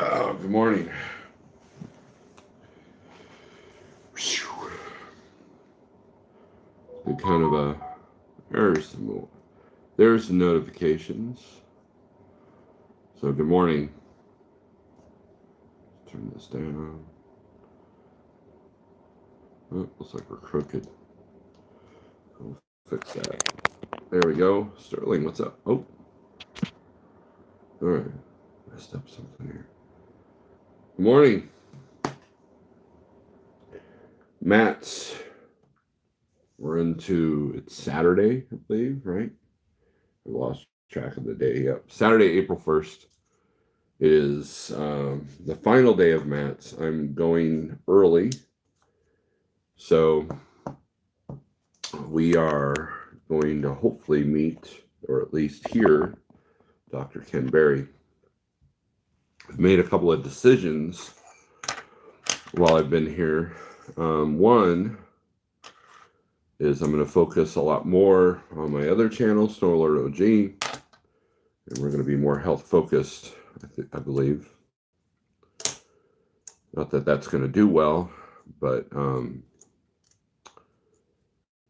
Good morning. Been kind of a there's some notifications. So good morning. Turn this down. Oh, looks like we're crooked. We'll fix that. There we go. Sterling, what's up? Oh, all right. Messed up something here. Good morning, Matt's. We're into it's Saturday, I believe, right? I lost track of the day. Yep, Saturday, April 1st. Is the final day of Matt's. I'm going early. So we are going to hopefully meet, or at least hear, Dr. Ken Berry. I've made a couple of decisions while I've been here. One is I'm going to focus a lot more on my other channel, Snorelord OG, and we're going to be more health focused, I believe. Not that that's going to do well, but and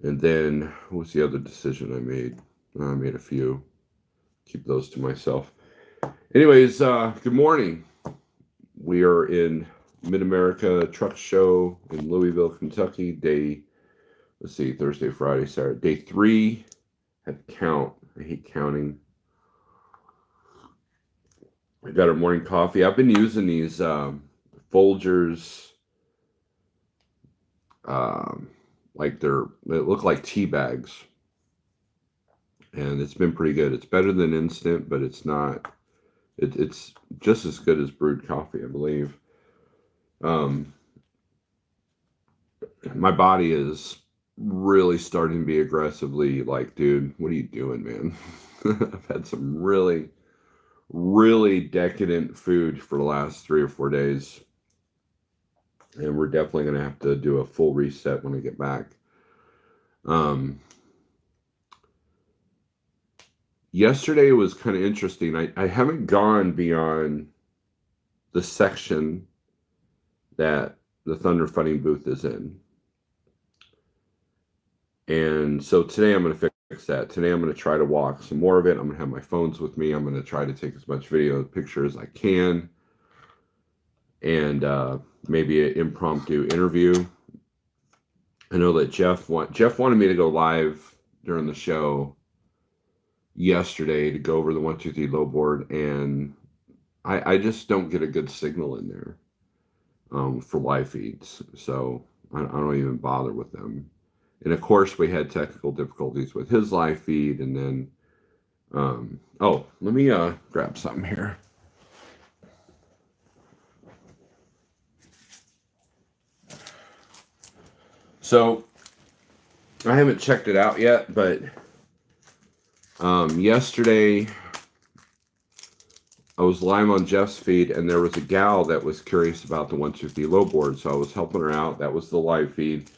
then what's the other decision I made? I made a few. Keep those to myself. Anyways, good morning. We are in Mid-America Truck Show in Louisville, Kentucky. Thursday, Friday, Saturday. Day 3. Had to count. I hate counting. I got our morning coffee. I've been using these Folgers. Like they look like tea bags. And it's been pretty good. It's better than instant, but it's not. It's just as good as brewed coffee, I believe. My body is really starting to be aggressively like, dude, what are you doing, man? I've had some really, really decadent food for the last 3 or 4 days. And we're definitely going to have to do a full reset when I get back. Yesterday was kind of interesting. I haven't gone beyond the section that the Thunder Fighting booth is in. And so today I'm going to fix that. Today I'm going to try to walk some more of it. I'm going to have my phones with me. I'm going to try to take as much video pictures as I can. And maybe an impromptu interview. I know that Jeff wanted me to go live during the show yesterday to go over the 1, 2, 3 low board, and I just don't get a good signal in there for live feeds, so I don't even bother with them. And of course, we had technical difficulties with his live feed, and then let me grab something here. So I haven't checked it out yet, but yesterday I was live on Jeff's feed, and there was a gal that was curious about the 150 low board, so I was helping her out. That was the live feed,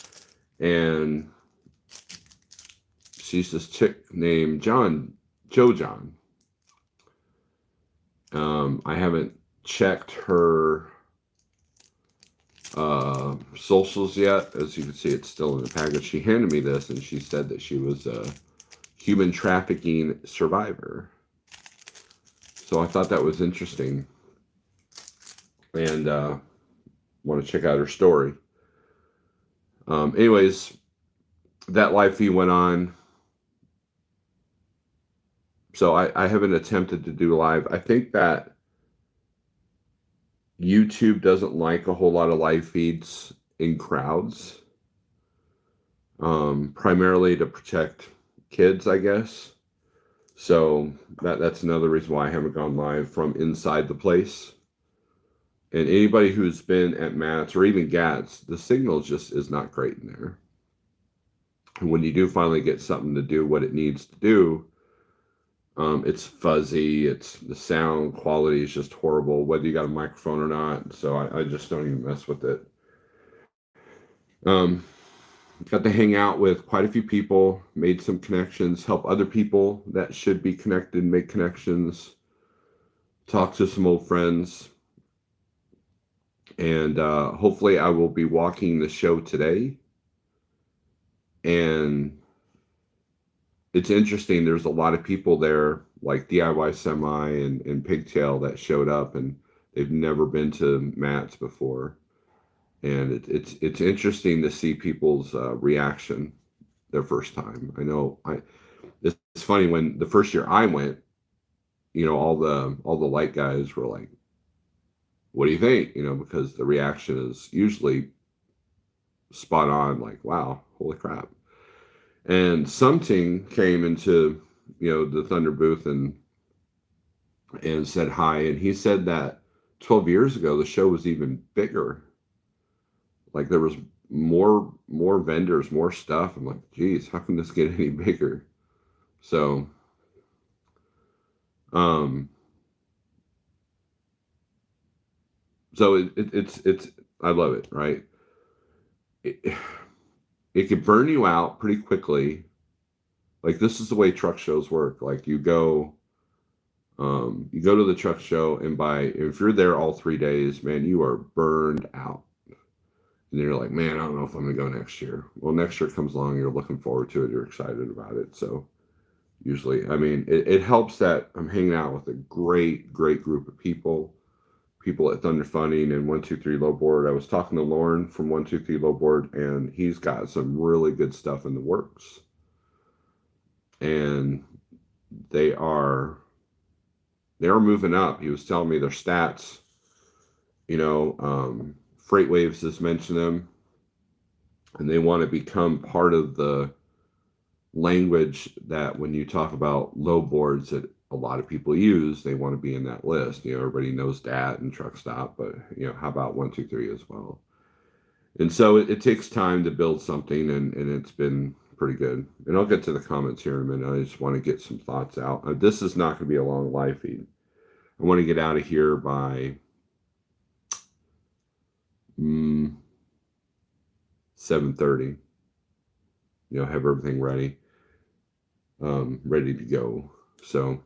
and she's this chick named Joe John. I haven't checked her socials yet. As you can see, it's still in the package. She handed me this, and she said that she was a human trafficking survivor. So I thought that was interesting, and want to check out her story. Anyways, that live feed went on. So I haven't attempted to do live. I think that YouTube doesn't like a whole lot of live feeds in crowds, primarily to protect kids, I guess. So that's another reason why I haven't gone live from inside the place. And anybody who's been at Matt's or even Gat's, the signal just is not great in there. And when you do finally get something to do what it needs to do, it's fuzzy. The sound quality is just horrible, whether you got a microphone or not. So I just don't even mess with it. Got to hang out with quite a few people, made some connections, help other people that should be connected, make connections, talk to some old friends. And hopefully I will be walking the show today. And it's interesting. There's a lot of people there, like DIY Semi and Pigtail, that showed up, and they've never been to Matt's before. And it's interesting to see people's reaction their first time. I know it's funny, when the first year I went, all the light guys were like, "What do you think?" Because the reaction is usually spot on, like, "Wow, holy crap." And something came into the Thunder booth and said hi, and he said that 12 years ago the show was even bigger. Like, there was more vendors, more stuff. I'm like, geez, how can this get any bigger? So um it's I love it, right? it, it could burn you out pretty quickly. Like, this is the way truck shows work. Like, you go to the truck show, and if you're there all 3 days, man, you are burned out. And you're like, man, I don't know if I'm gonna go next year. Well, next year comes along, you're looking forward to it, you're excited about it. So usually, I mean, it helps that I'm hanging out with a great group of people at Thunder Funding and 123 Low Board. I was talking to Lauren from 123 Low Board, and he's got some really good stuff in the works. And they are moving up. He was telling me their stats. Freight Waves has mentioned them, and they want to become part of the language that, when you talk about low boards that a lot of people use, they want to be in that list. Everybody knows DAT and Truck Stop, but how about 123 as well? And so it takes time to build something, and it's been pretty good. And I'll get to the comments here in a minute. I just want to get some thoughts out. This is not going to be a long live feed. I want to get out of here by 7:30. Have everything ready to go. So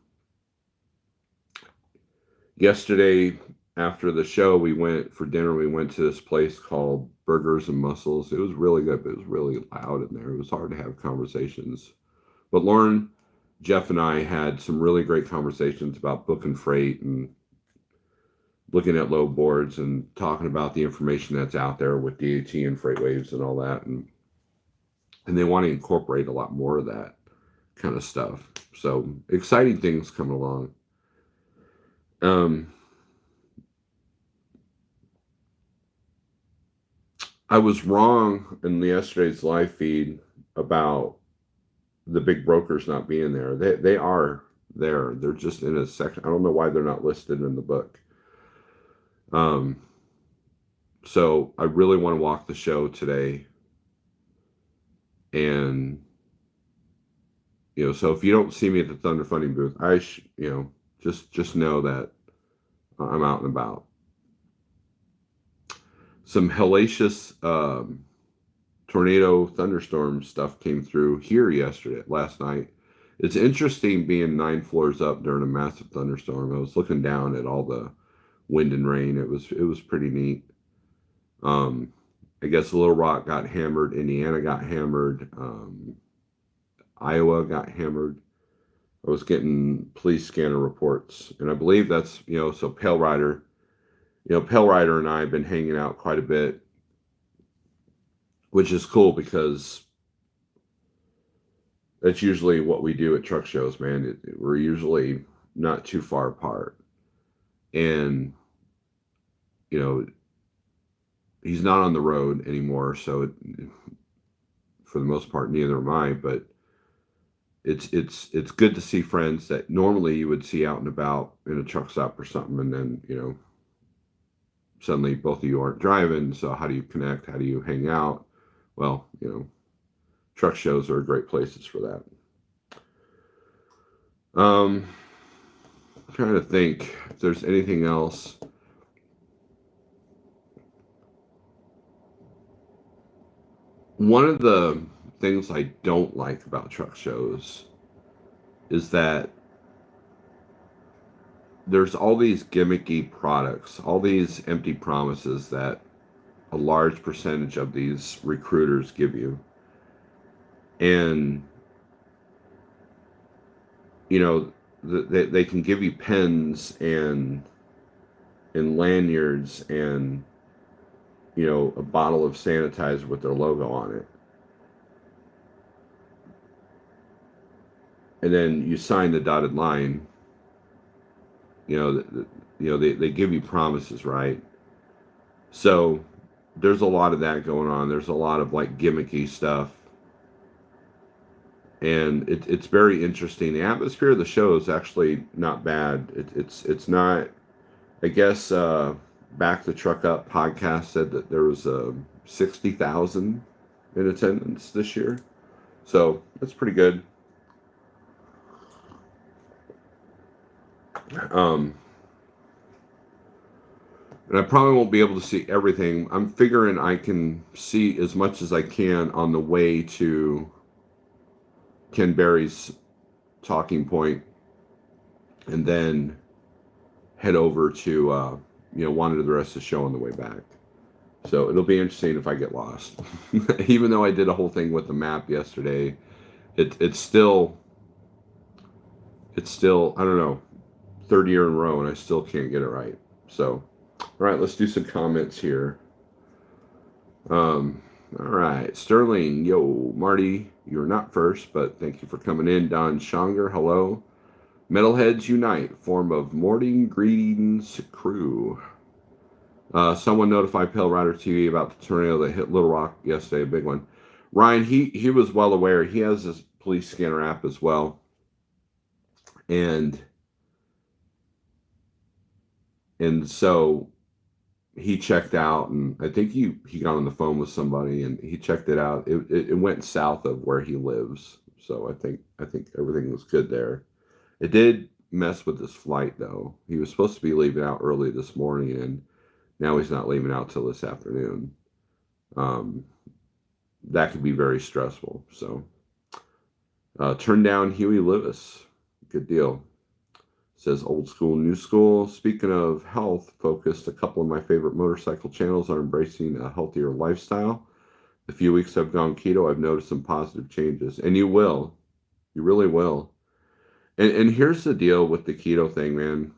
yesterday after the show, we went for dinner. We went to this place called Burgers and Mussels. It was really good, but it was really loud in there. It was hard to have conversations. But Lauren, Jeff, and I had some really great conversations about booking freight and looking at load boards and talking about the information that's out there with DAT and Freight Waves and all that. And they want to incorporate a lot more of that kind of stuff. So exciting things coming along. I was wrong in yesterday's live feed about the big brokers not being there. They are there. They're just in a section. I don't know why they're not listed in the book. So I really want to walk the show today. And so if you don't see me at the Thunder Funding booth, just know that I'm out and about. Some hellacious tornado thunderstorm stuff came through here last night. It's interesting being 9 floors up during a massive thunderstorm. I was looking down at all the wind and rain. It was pretty neat. I guess Little Rock got hammered, Indiana got hammered, Iowa got hammered. I was getting police scanner reports, and I believe that's so Pale Rider. Pale Rider and I have been hanging out quite a bit, which is cool because that's usually what we do at truck shows, man. We're usually not too far apart. And, he's not on the road anymore, so for the most part, neither am I. But it's good to see friends that normally you would see out and about in a truck stop or something, and then, suddenly both of you aren't driving. So how do you connect? How do you hang out? Well, truck shows are great places for that. I'm trying to think if there's anything else. One of the things I don't like about truck shows is that there's all these gimmicky products, all these empty promises that a large percentage of these recruiters give you. And, you know, they can give you pens and lanyards and, you know, a bottle of sanitizer with their logo on it. And then you sign the dotted line. You know, they give you promises, right? So there's a lot of that going on. There's a lot of like gimmicky stuff, and it's very interesting. The atmosphere of the show is actually not bad. It's not. I guess Back the Truck Up podcast said that there was 60,000 in attendance this year, so that's pretty good. Um, and I probably won't be able to see everything. I'm figuring I can see as much as I can on the way to Ken Berry's talking point, and then head over to wander the rest of the show on the way back. So it'll be interesting if I get lost. Even though I did a whole thing with the map yesterday, it's still I don't know, third year in a row, and I still can't get it right. So, all right, let's do some comments here. All right, Sterling, yo, Marty, you're not first, but thank you for coming in. Don Shonger, hello. Metalheads unite, form of morning greetings crew. Someone notified Pale Rider TV about the tornado that hit Little Rock yesterday, a big one. Ryan, he was well aware. He has this police scanner app as well, and so he checked out, and I think he got on the phone with somebody, and he checked it out. It went south of where he lives, so I think everything was good there. It did mess with his flight though. He was supposed to be leaving out early this morning, and now he's not leaving out till this afternoon. Um, that could be very stressful. So, turn down Huey Lewis. Good deal. Says old school, new school. Speaking of health focused, a couple of my favorite motorcycle channels are embracing a healthier lifestyle. The few weeks I've gone keto, I've noticed some positive changes. And you will. You really will. And here's the deal with the keto thing, man.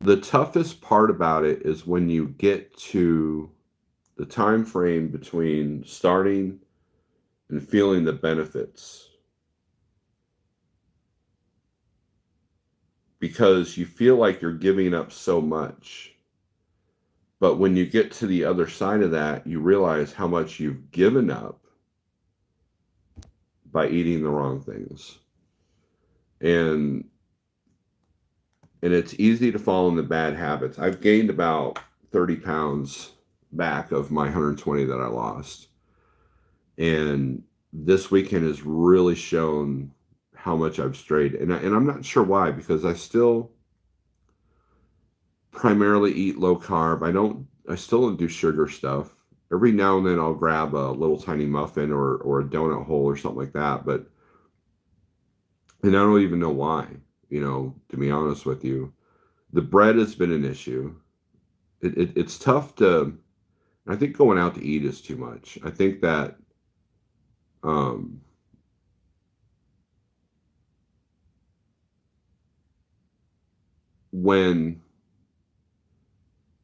The toughest part about it is when you get to the time frame between starting and feeling the benefits, because you feel like you're giving up so much, but when you get to the other side of that, you realize how much you've given up by eating the wrong things. And it's easy to fall into bad habits. I've gained about 30 pounds back of my 120 that I lost. And this weekend has really shown how much I've strayed. And I'm not sure why, because I still primarily eat low carb. I still don't do sugar stuff. Every now and then I'll grab a little tiny muffin or a donut hole or something like that. And I don't even know why, to be honest with you. The bread has been an issue. It's tough to, I think going out to eat is too much. I think that, um, when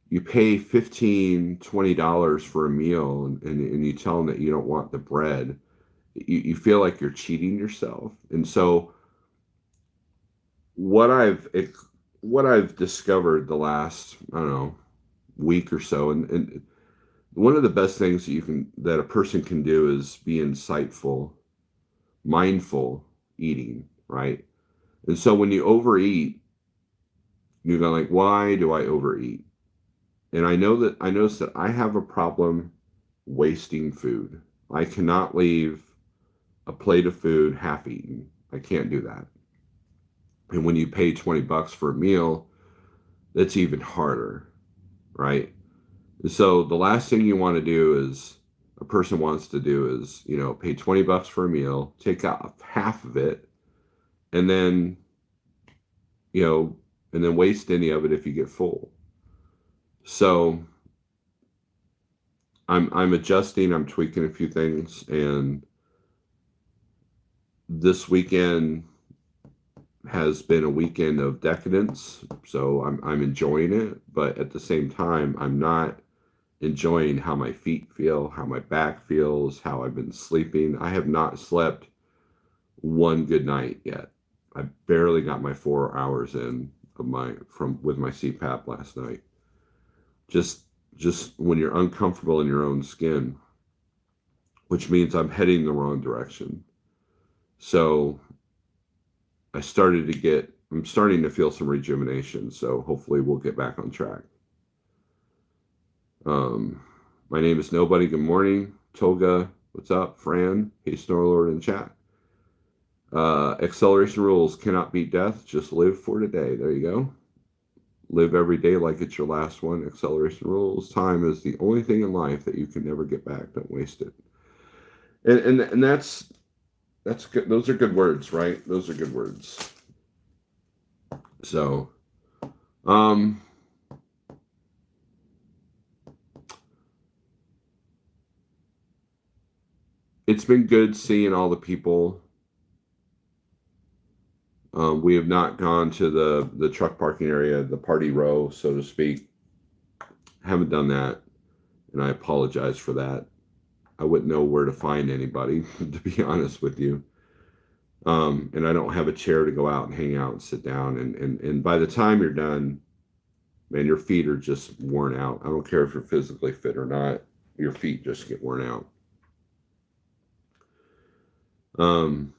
you pay $15-20 for a meal and you tell them that you don't want the bread, you feel like you're cheating yourself. And so what I've discovered the last, I don't know, week or so, and one of the best things that a person can do is be insightful, mindful eating, right? And so when you overeat, you go like, why do I overeat? And I notice that I have a problem wasting food. I cannot leave a plate of food half eaten. I can't do that. And when you pay $20 for a meal, that's even harder, right? So the last thing you want to do is a person wants to do is, pay $20 for a meal, take out half of it, and then, you know, and then waste any of it if you get full. So I'm adjusting, I'm tweaking a few things, and this weekend has been a weekend of decadence. So I'm enjoying it, but at the same time, I'm not enjoying how my feet feel, how my back feels, how I've been sleeping. I have not slept one good night yet. I barely got my 4 hours in of my from with my CPAP last night. Just just when you're uncomfortable in your own skin, which means I'm heading the wrong direction. So I'm starting to feel some rejuvenation. So hopefully we'll get back on track. Um, my name is Nobody. Good morning. Toga, what's up? Fran, hey, Snorelord in chat. Acceleration rules cannot beat death. Just live for today. There you go. Live every day like it's your last one. Acceleration rules. Time is the only thing in life that you can never get back. Don't waste it. And that's good. Those are good words, right? Those are good words. So, um, it's been good seeing all the people. We have not gone to the truck parking area, the party row, so to speak. Haven't done that, and I apologize for that. I wouldn't know where to find anybody, to be honest with you. And I don't have a chair to go out and hang out and sit down. And by the time you're done, man, your feet are just worn out. I don't care if you're physically fit or not. Your feet just get worn out. Um,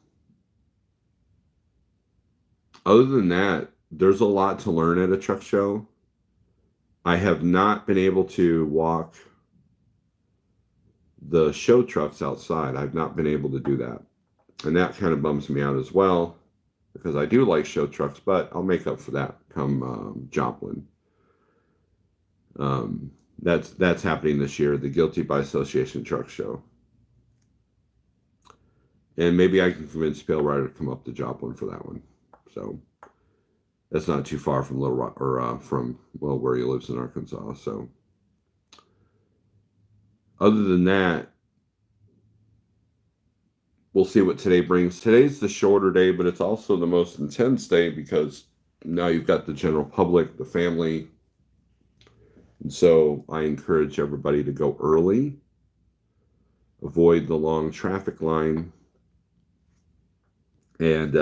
Other than that, there's a lot to learn at a truck show. I have not been able to walk the show trucks outside. I've not been able to do that. And that kind of bums me out as well because I do like show trucks, but I'll make up for that come Joplin. That's happening this year, the Guilty by Association Truck Show. And maybe I can convince Pale Rider to come up to Joplin for that one. So that's not too far from Little Rock or from where he lives in Arkansas. So other than that, we'll see what today brings. Today's the shorter day, but it's also the most intense day because now you've got the general public, the family. And so I encourage everybody to go early, avoid the long traffic line, and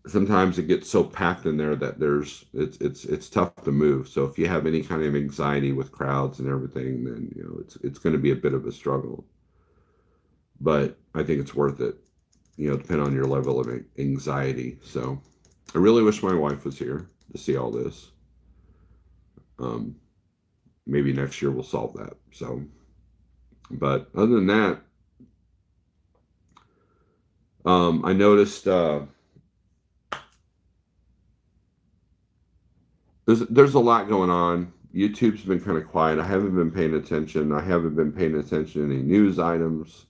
sometimes it gets so packed in there that it's tough to move. So if you have any kind of anxiety with crowds and everything, then it's going to be a bit of a struggle. But I think it's worth it, depending on your level of anxiety. So I really wish my wife was here to see all this. Maybe next year we'll solve that. So, but other than that, I noticed there's a lot going on. YouTube's been kind of quiet. I haven't been paying attention. I haven't been paying attention to any news items.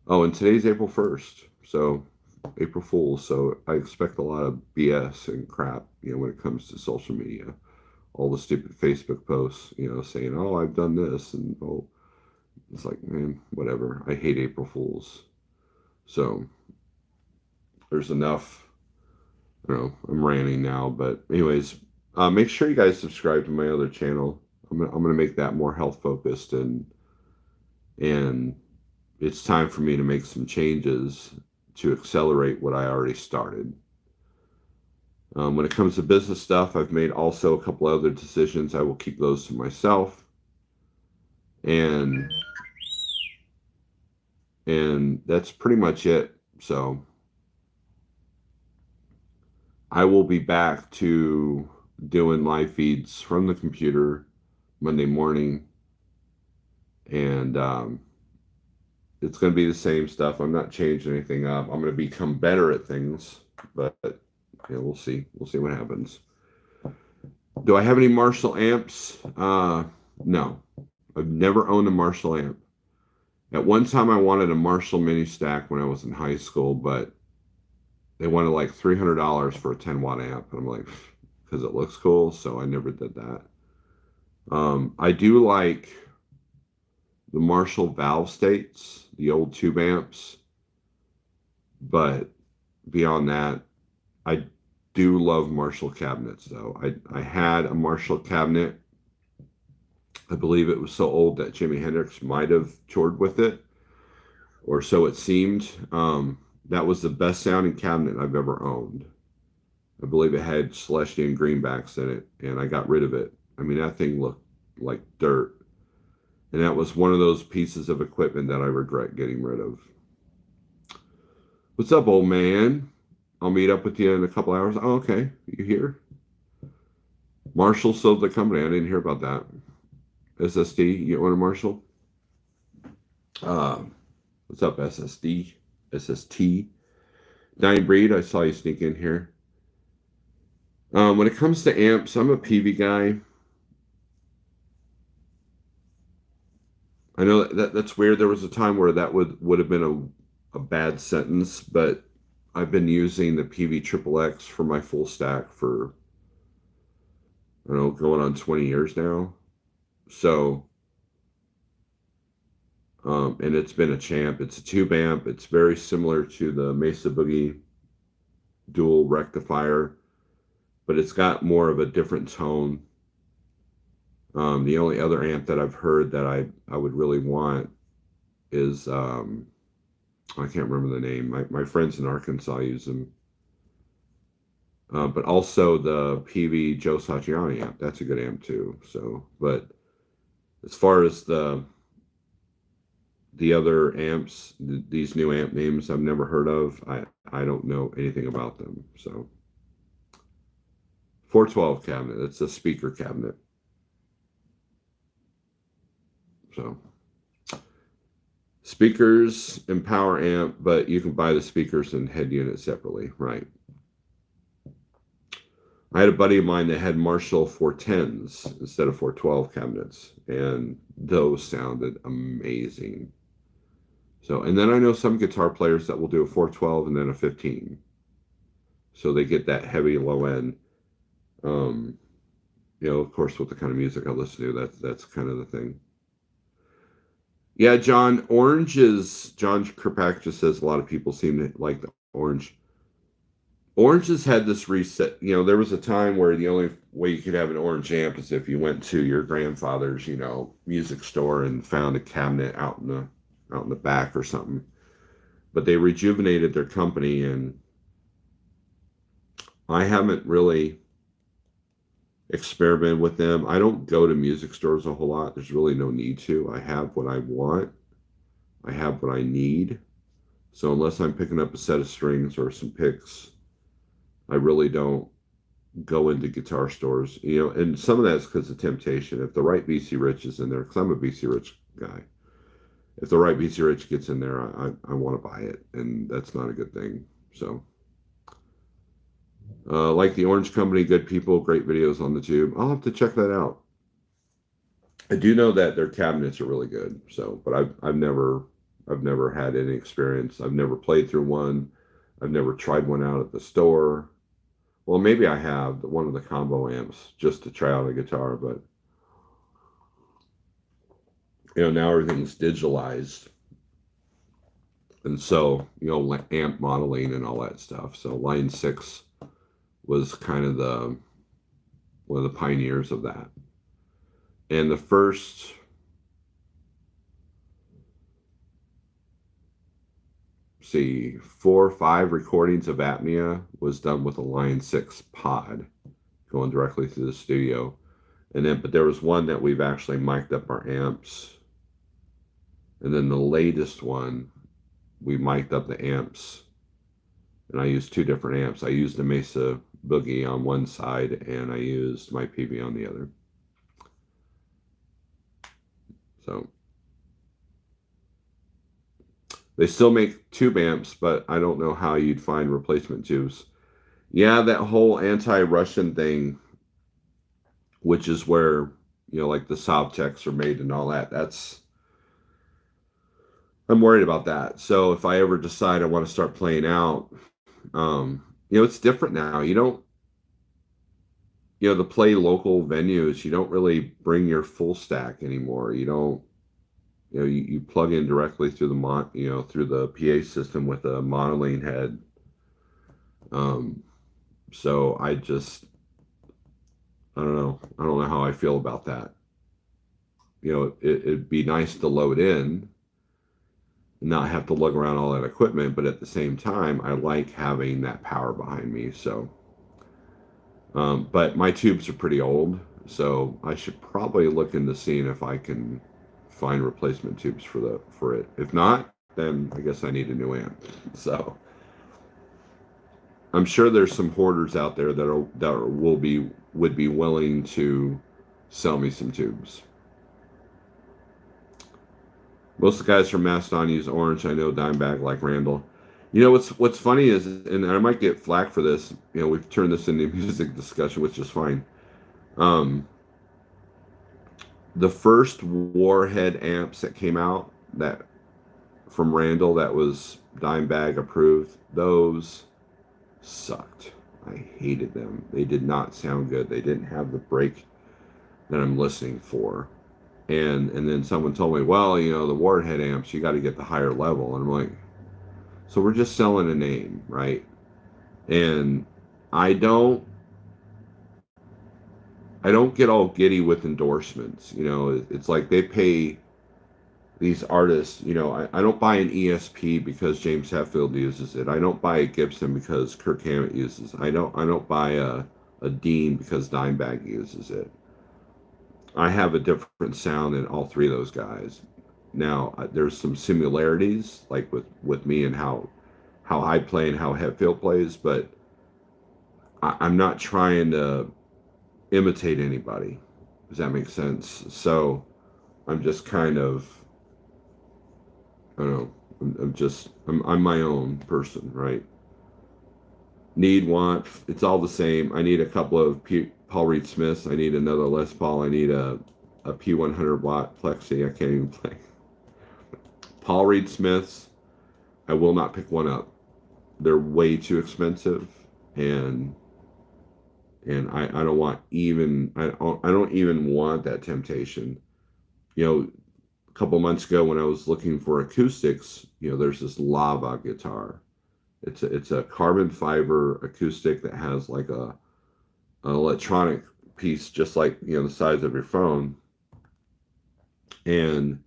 Oh, and today's April 1st. So April Fool's. So I expect a lot of BS and crap, when it comes to social media. All the stupid Facebook posts, saying, oh, I've done this. And, oh, it's like, man, whatever. I hate April Fools. So there's enough. I don't know, I'm ranting now. But anyways, make sure you guys subscribe to my other channel. I'm gonna make that more health focused, and it's time for me to make some changes to accelerate what I already started. When it comes to business stuff, I've made also a couple other decisions. I will keep those to myself, and that's pretty much it. So I will be back to doing live feeds from the computer Monday morning, and it's going to be the same stuff. I'm not changing anything up. I'm going to become better at things, but we'll see. We'll see what happens. Do I have any Marshall amps? No. I've never owned a Marshall amp. At one time, I wanted a Marshall mini stack when I was in high school, but they wanted like $300 for a 10-watt amp. And I'm like, because it looks cool. So I never did that. I do like the Marshall valve states, the old tube amps. But beyond that, I do love Marshall cabinets, though. I had a Marshall cabinet. I believe it was so old that Jimi Hendrix might have toured with it, or so it seemed. That was the best sounding cabinet I've ever owned. I believe it had Celestian greenbacks in it, and I got rid of it. I mean, that thing looked like dirt. And that was one of those pieces of equipment that I regret getting rid of. What's up, old man? I'll meet up with you in a couple hours. Oh, okay. You here? Marshall sold the company. I didn't hear about that. SSD, you want a Marshall? What's up, SSD? SST? Dying Breed, I saw you sneak in here. When it comes to amps, I'm a PV guy. I know that's weird. There was a time where that would have been a bad sentence, but I've been using the PV Triple X for my full stack for, I don't know, going on 20 years now. So, and it's been a champ. It's a tube amp. It's very similar to the Mesa Boogie dual rectifier, but it's got more of a different tone. The only other amp that I've heard that I would really want is, I can't remember the name. My friends in Arkansas use them. But also the PV Joe Satriani amp. That's a good amp too. So, but as far as the other amps, these new amp names I've never heard of, I don't know anything about them. So 412 cabinet, it's a speaker cabinet. So speakers and power amp, but you can buy the speakers and head unit separately, right? I had a buddy of mine that had Marshall 410s instead of 412 cabinets, and those sounded amazing. So, and then I know some guitar players that will do a 412 and then a 15. So they get that heavy low end. Of course, with the kind of music I listen to, that's kind of the thing. Yeah, John Kirkpatrick just says a lot of people seem to like the orange. Orange has had this reset. There was a time where the only way you could have an orange amp is if you went to your grandfather's, music store and found a cabinet out in the back or something. But they rejuvenated their company, and I haven't really experimented with them. I don't go to music stores a whole lot. There's really no need to. I have what I want. I have what I need. So unless I'm picking up a set of strings or some picks, I really don't go into guitar stores. And some of that's because of temptation. If the right BC Rich is in there, because I'm a BC Rich guy, if the right BC Rich gets in there, I want to buy it, and that's not a good thing. So, like the Orange Company, good people, great videos on the tube. I'll have to check that out. I do know that their cabinets are really good. So, but I've never had any experience. I've never played through one. I've never tried one out at the store. Well, maybe I have one of the combo amps just to try out a guitar, but now everything's digitalized. And so, amp modeling and all that stuff. So Line 6 was kind of one of the pioneers of that. And the first 4 or 5 recordings of Apnea was done with a Line 6 pod going directly through the studio. But there was one that we've actually mic'd up our amps. And then the latest one, we mic'd up the amps. And I used 2 different amps. I used a Mesa Boogie on one side, and I used my PV on the other. So they still make tube amps, but I don't know how you'd find replacement tubes. Yeah, that whole anti-Russian thing, which is where, like the Sovtechs are made and all that. I'm worried about that. So if I ever decide I want to start playing out, it's different now. To play local venues, you don't really bring your full stack anymore. You don't, you plug in directly through through the PA system with a modeling head. So I don't know. I don't know how I feel about that. It'd be nice to load in and not have to lug around all that equipment, but at the same time, I like having that power behind me. So, but my tubes are pretty old, so I should probably look into seeing if I can find replacement tubes for it. If not, then I guess I need a new amp. So I'm sure there's some hoarders out there would be willing to sell me some tubes. Most of the guys from Mastodon use orange. I know Dimebag like Randall. What's funny is, and I might get flack for this. We've turned this into a music discussion, which is fine. The first Warhead amps that came out that from Randall that was Dimebag approved, those sucked. I hated them. They did not sound good. They didn't have the break that I'm listening for. And then someone told me, well, the Warhead amps, you got to get the higher level. And I'm like, so we're just selling a name, right? And I don't get all giddy with endorsements. It's like they pay these artists. I don't buy an ESP because James Hetfield uses it. I don't buy a Gibson because Kirk Hammett uses it. I don't buy a Dean because Dimebag uses it. I have a different sound than all three of those guys. Now, there's some similarities, like with me and how I play and how Hetfield plays, but I'm not trying to imitate anybody. Does that make sense? So I'm just kind of, I don't know. I'm my own person, right? Need, want, it's all the same. I need a couple of Paul Reed Smiths. I need another Les Paul. I need a P100 watt Plexi. I can't even play. Paul Reed Smiths, I will not pick one up. They're way too expensive, and I don't want even I don't even want that temptation. A couple months ago when I was looking for acoustics, there's this Lava guitar. It's a carbon fiber acoustic that has like an electronic piece just like the size of your phone, and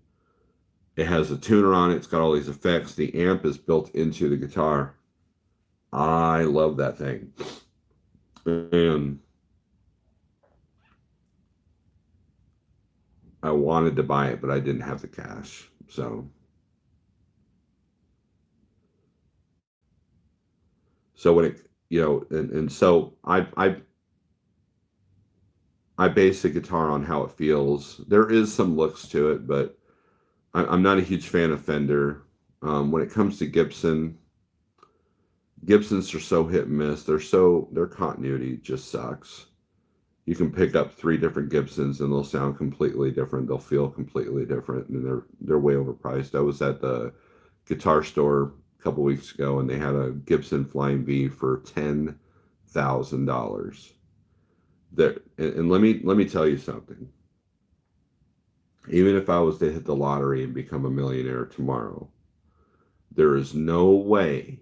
it has a tuner on it. It's got all these effects. The amp is built into the guitar. I love that thing, and I wanted to buy it, but I didn't have the cash. So when it and so I base the guitar on how it feels. There is some looks to it, but I'm not a huge fan of Fender. When it comes to Gibsons are so hit and miss. Their continuity just sucks. You can pick up three different Gibsons and they'll sound completely different. They'll feel completely different, and they're way overpriced. I was at the guitar store a couple weeks ago, and they had a Gibson Flying V for $10,000. That, and let me tell you something. Even if I was to hit the lottery and become a millionaire tomorrow, there is no way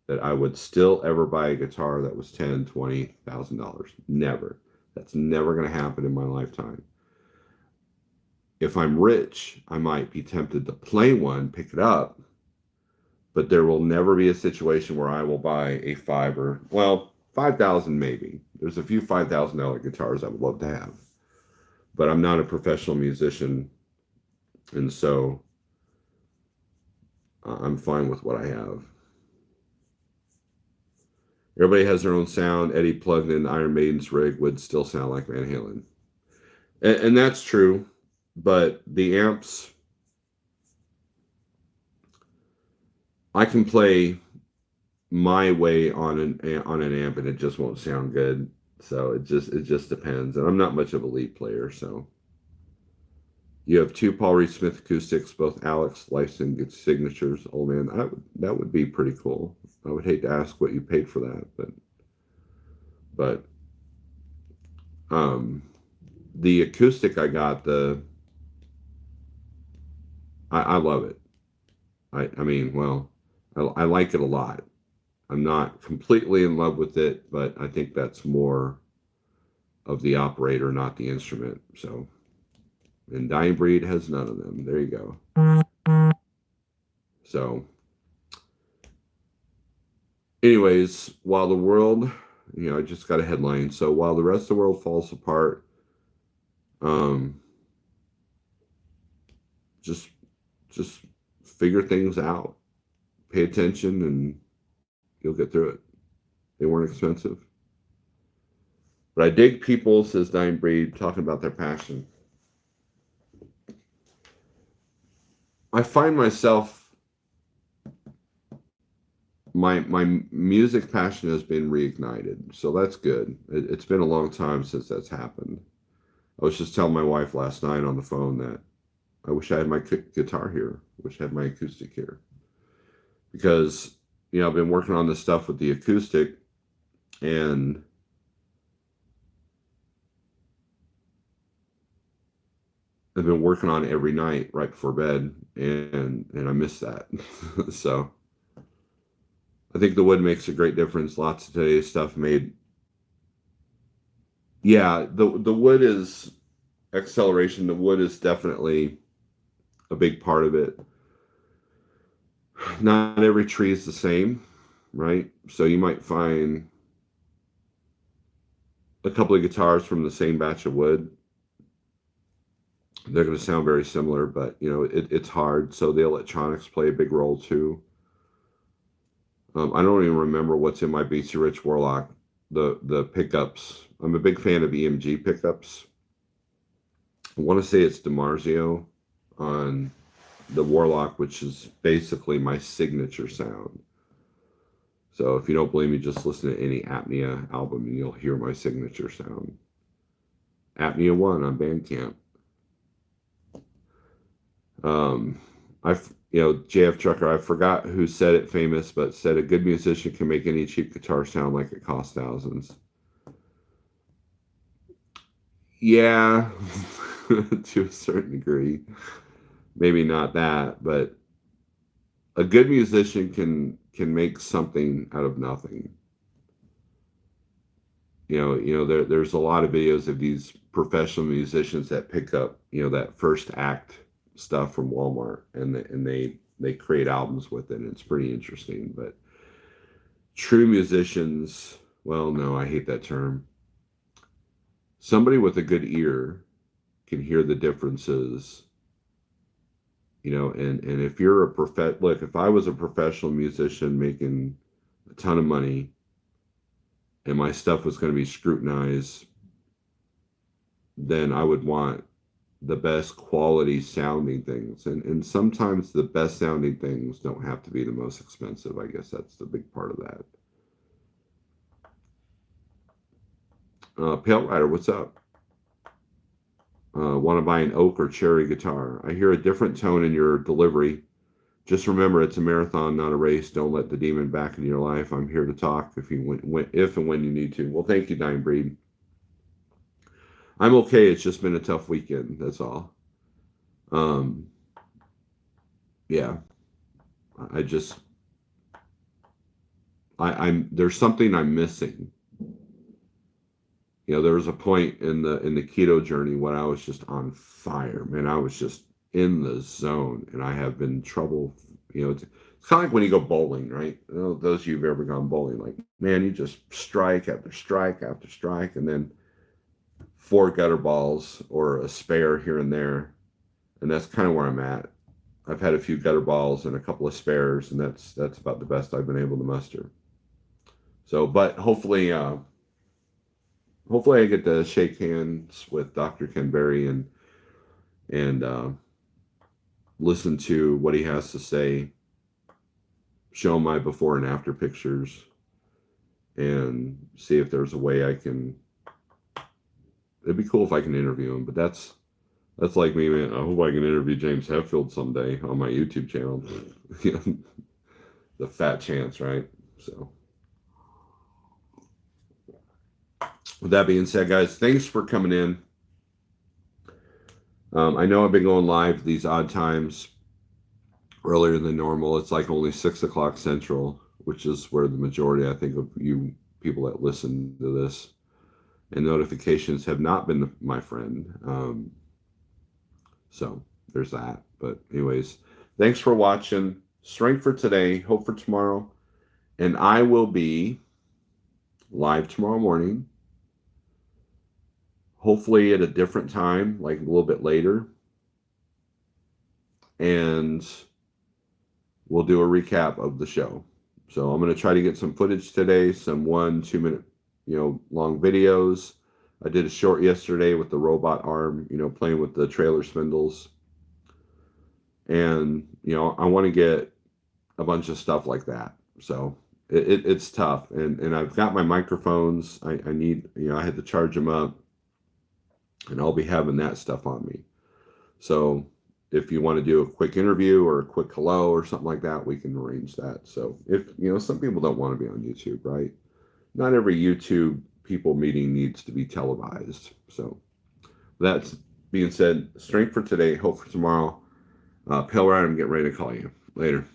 that I would still ever buy a guitar that was $10,000, $20,000. Never. That's never going to happen in my lifetime. If I'm rich, I might be tempted to play one, pick it up, but there will never be a situation where I will buy a 5,000 maybe. There's a few $5,000 guitars I would love to have, but I'm not a professional musician, and so I'm fine with what I have. Everybody has their own sound. Eddie plugged in Iron Maiden's rig would still sound like Van Halen. And that's true, but the amps, I can play my way on an amp and it just won't sound good. So it just depends. And I'm not much of a lead player, so you have two Paul Reed Smith acoustics, both Alex licensed signatures. Oh man, that would be pretty cool. I would hate to ask what you paid for that, but um the acoustic I got, I love it. I mean, well, I like it a lot. I'm not completely in love with it, but I think that's more of the operator, not the instrument. So, and Dying Breed has none of them. There you go. So, anyways, while the world, I just got a headline. So while the rest of the world falls apart, um, just just figure things out. Pay attention, and you'll get through it. They weren't expensive. But I dig people, says Dying Breed, talking about their passion. I find myself, my music passion has been reignited, so that's good. It's been a long time since that's happened. I was just telling my wife last night on the phone that I wish I had my guitar here. I wish I had my acoustic here, because I've been working on this stuff with the acoustic, and I've been working on it every night right before bed, and I miss that. So I think the wood makes a great difference. Lots of today's stuff made. Yeah, the wood is acceleration. The wood is definitely a big part of it. Not every tree is the same, right? So you might find a couple of guitars from the same batch of wood. They're going to sound very similar, but it's hard. So the electronics play a big role too. I don't even remember what's in my BC Rich Warlock. The pickups. I'm a big fan of EMG pickups. I want to say it's DiMarzio on the Warlock, which is basically my signature sound. So if you don't believe me, just listen to any Apnea album and you'll hear my signature sound. Apnea 1 on Bandcamp. JF Trucker, I forgot who said it famous, but said a good musician can make any cheap guitar sound like it costs thousands. Yeah, to a certain degree. Maybe not that, but a good musician can make something out of nothing. There's a lot of videos of these professional musicians that pick up, that first act stuff from Walmart, and they create albums with it. And it's pretty interesting. But true musicians, well, no, I hate that term. Somebody with a good ear can hear the differences. And if you're look, if I was a professional musician making a ton of money and my stuff was going to be scrutinized, then I would want the best quality sounding things. And sometimes the best sounding things don't have to be the most expensive. I guess that's the big part of that. Pale Rider, what's up? Want to buy an oak or cherry guitar? I hear a different tone in your delivery. Just remember, it's a marathon, not a race. Don't let the demon back into your life. I'm here to talk if and when you need to. Well, thank you, Dying Breed. I'm okay. It's just been a tough weekend. That's all. Yeah. I just I'm there's something I'm missing. There was a point in the keto journey when I was just on fire, man. I was just in the zone, and I have been in trouble. It's kind of like when you go bowling, right? Those of you who've ever gone bowling, like, man, you just strike after strike after strike, and then 4 gutter balls or a spare here and there, and that's kind of where I'm at. I've had a few gutter balls and a couple of spares, and that's about the best I've been able to muster. So, but hopefully I get to shake hands with Dr. Ken Berry and listen to what he has to say, show my before and after pictures, and see if there's a way I can it'd be cool if I can interview him, but that's like me, man. I hope I can interview James Hetfield someday on my YouTube channel. The fat chance, right? So, with that being said, guys, thanks for coming in. I know I've been going live these odd times earlier than normal. It's like only 6 o'clock Central, which is where the majority, I think, of you people that listen to this and notifications have not been my friend. So there's that. But anyways, thanks for watching. Strength for today, hope for tomorrow. And I will be live tomorrow morning, hopefully at a different time, like a little bit later. And we'll do a recap of the show. So I'm going to try to get some footage today, some 1-2 minute, long videos. I did a short yesterday with the robot arm, playing with the trailer spindles. And, I want to get a bunch of stuff like that. So it's tough. And I've got my microphones. I need, I had to charge them up. And I'll be having that stuff on me. So if you want to do a quick interview or a quick hello or something like that, we can arrange that. So if, some people don't want to be on YouTube, right? Not every YouTube people meeting needs to be televised. So that's being said, strength for today, hope for tomorrow. Pale Rider, I'm getting ready to call you. Later.